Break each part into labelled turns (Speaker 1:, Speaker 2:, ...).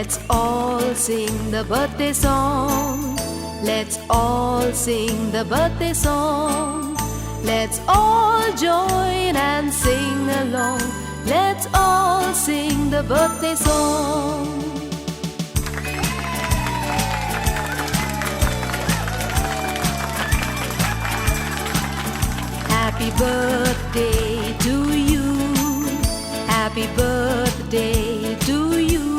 Speaker 1: Let's all sing the birthday song. Let's all sing the birthday song. Let's all join and sing along. Let's all sing the birthday song. Happy birthday to you. Happy birthday to you.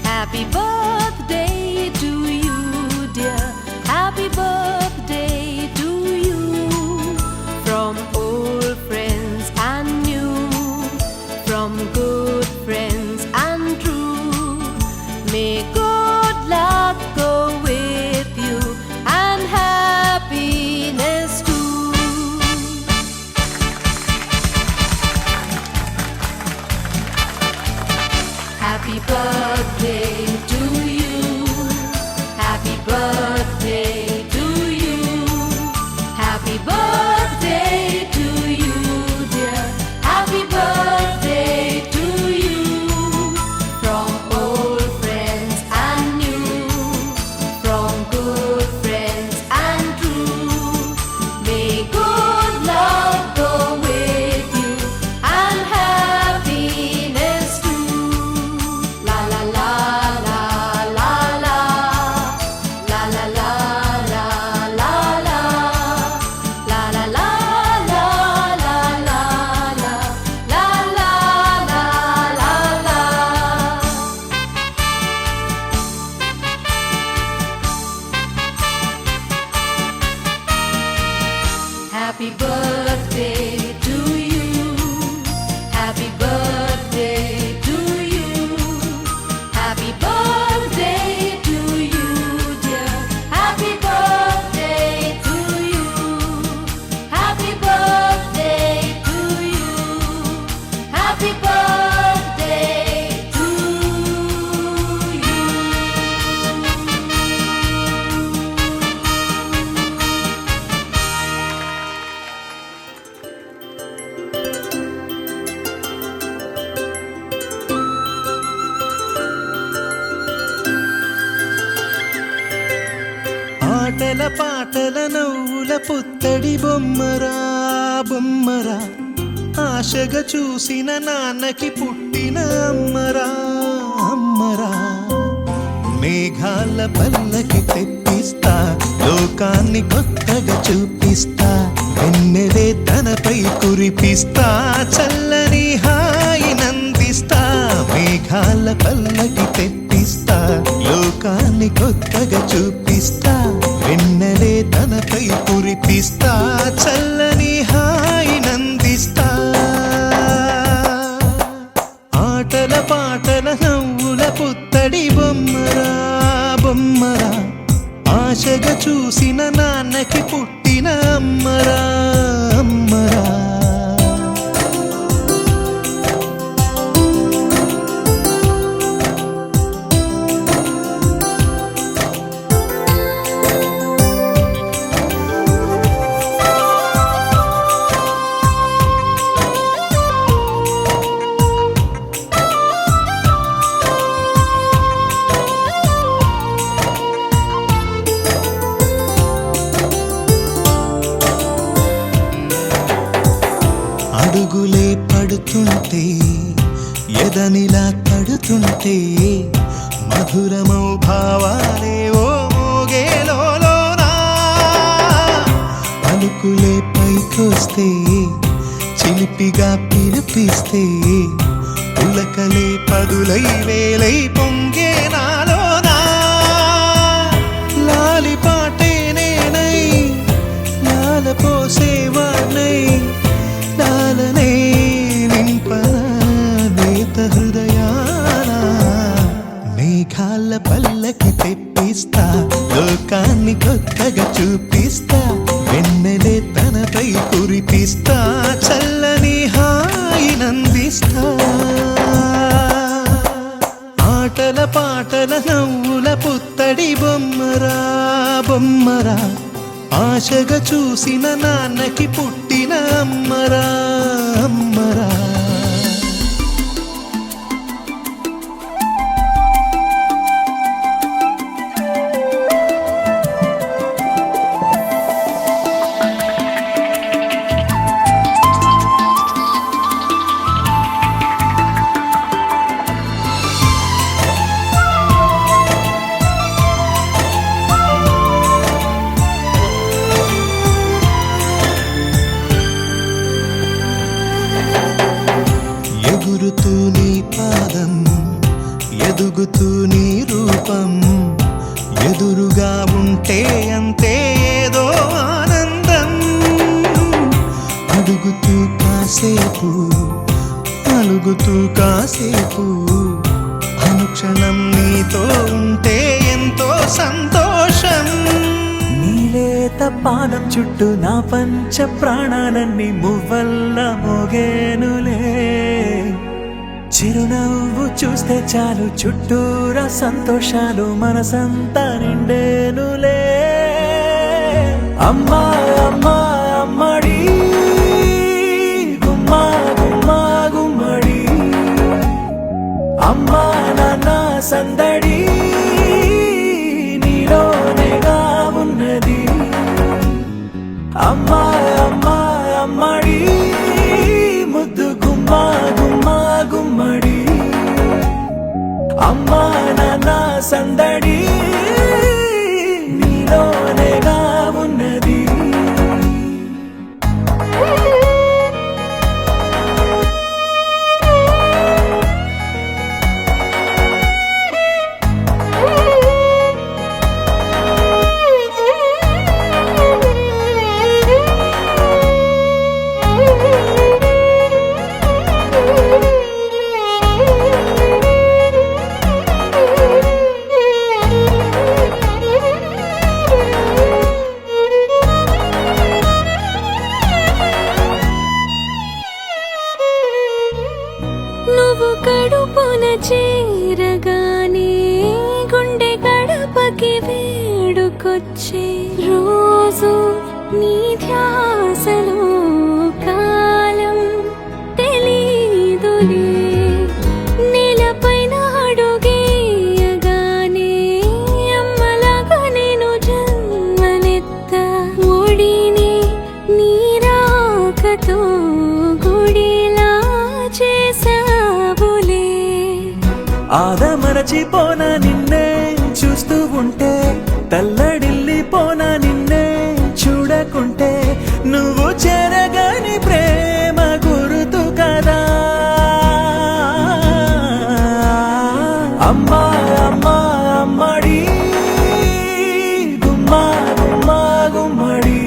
Speaker 1: Happy birthday to you, dear. Happy birthday to you. From old friends and new, from good friends and true. May good luck go with you and happiness too. Happy birthday to you. Happy birthday to you. Happy birthday to you, dear. Happy birthday to you. From old friends and new, from good friends and true. May good luck go with you and happiness too. La la la la la la. La la la la la la. La la la la la la la. La la la la la. Happy birthday to you. Happy birthday to you. Happy birthday to you, dear. Happy birthday to you. Happy birthday to you. Happy birthday to you.
Speaker 2: ఆటల పాటల నవ్వుల పుత్తడి బొమ్మరా బొమ్మరా, ఆశగా చూసిన నాన్నకి పుట్టిన అమ్మరా అమ్మరా. మేఘాల పల్లకి తెప్పిస్తా, లోకాన్ని కొత్తగా చూపిస్తా, వెన్నెలే తనపై కురిపిస్తా, చల్లని హాయినందిస్తా. మేఘాల పల్లకి తెప్పిస్తా, లోకాన్ని కొత్తగా చూపిస్తా, వెన్నెలే తనపై కురిపిస్తా, చల్లని హాయినందిస్తా. ఆటల పాటల నవ్వుల పుత్తడి బొమ్మరా బొమ్మరా, ఆశగా చూసిన నాన్నకి పుట్టిన అమ్మరా అమ్మరా. అడుగులే పడుతుంటే, ఎదనిలా తడుతుంటే, మధురమౌ భావాలే ఓ మోగేలోనా. పలుకులే పైకొస్తే, చిలిపిగా పిలిపిస్తే, పులకలే పదులై వేలై పొంగే నాలోనా. లాలి పాటే నేనై, లాల పోసేవాణ్ణై, లాలనే నింపన నేత హృదయాన. మేఘాల పల్లకి తెప్పిస్తా, లోకాన్ని కొత్తగా చూపిస్తా, వెన్నెలే తనపై కురిపిస్తా, చల్లని హాయినందిస్తా. ఆటల పాటల నవ్వుల పుత్తడి బొమ్మరా బొమ్మరా, ఆశగా చూసిన నాన్నకి పుట్టిన అమ్మరా అమ్మరా. ఎగురుతూ నీ పాదం, ఎదుగుతూ నీ రూపం, ఎదురుగా ఉంటే అంతే ఏదో ఆనందం. అడుగుతూ కాసేపు, అలుగుతూ కాసేపు, అనుక్షణం నీతో ఉంటే ఎంతో సంతోషం.
Speaker 3: నీలేత పాదం చుట్టూ నా పంచ ప్రాణాలన్నీ మువ్వల్ల మోగేనులే. చిరునవ్వు చూస్తే చాలు చుట్టూరా సంతోషాలు మనసంతా నిండేనులే అమ్మా అమ్మా అమ్మడి గుమ్మా గుమ్మా గుమ్మడి అమ్మా నాన్న సందడి నీలోనేగా ఉన్నది అమ్మా అమ్మా అమ్మడి ముద్దు గుమ్మా గుమ్మా గుమ్మడి అమ్మా నాన్న సందడి నీలోనేగా ఉన్నది
Speaker 1: నువ్వు కడుపున చేరగానే గుండె గడపకి వేడుకొచ్చే రోజు నీ ధ్యాసలో కాలం తెలీదులే నేలపైన అడుగేయగానే అమ్మలాగా నేను జన్మనెత్త ఒడిని నీరాకతో గుడిలా చేసావులే
Speaker 3: ఆదమరచిపోన నిన్నే చూస్తూ ఉంటే తల్లడిల్లిపోన నిన్నే చూడకుంటే నువ్వు చెరగని ప్రేమ గుర్తు కదా అమ్మా అమ్మా అమ్మడి గుమ్మా గుమ్మా గుమ్మడి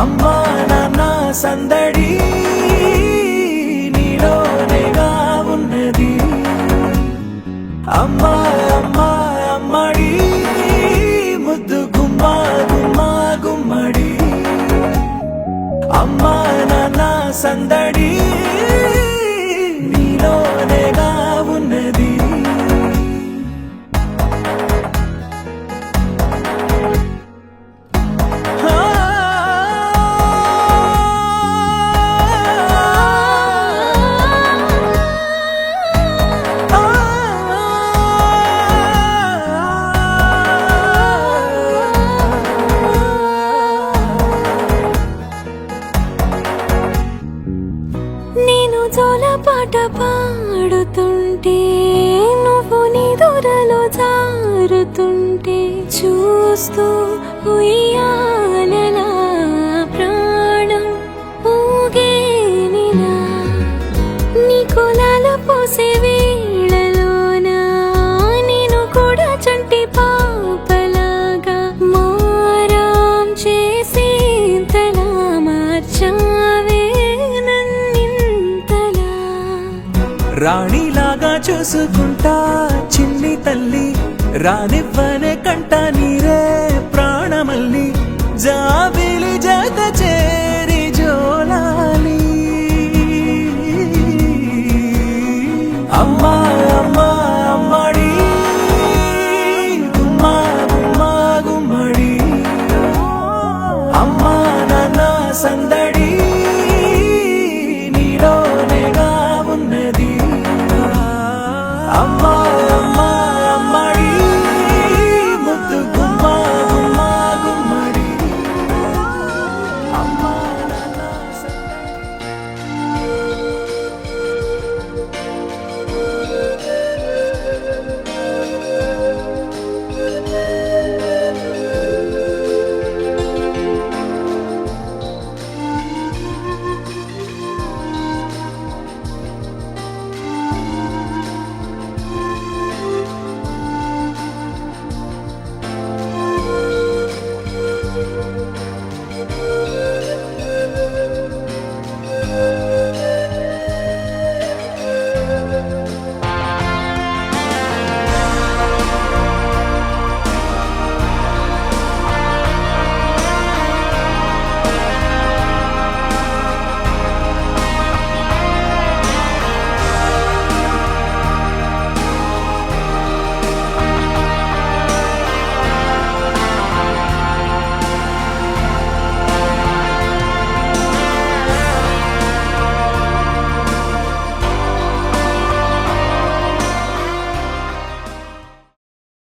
Speaker 3: అమ్మా నాన్న సందడి నీలోనేగా ఉన్నది అమ్మా అమ్మా అమ్మడి ముద్దు గుమ్మా గుమ్మా గుమ్మడి అమ్మా నాన్న సందడి నీలోనేగా ఉన్నది
Speaker 1: నేను జోలపాట పాడుతుంటే నువ్వు నిదురలో జారుతుంటే చూస్తూ ఉయ్యాలలా ప్రాణం ఊగేనిలా నీ కులాల పోసే వేళలోన నేను కూడా చంటి పాపలాగా మారాం చేసేంతలా మార్చావే నన్నింతలా
Speaker 3: రాణిలాగా చూసుకుంటా చిన్ని తల్లి రానివ్వనే కంట నీరే ప్రాణమల్లి జాబిలి జత చే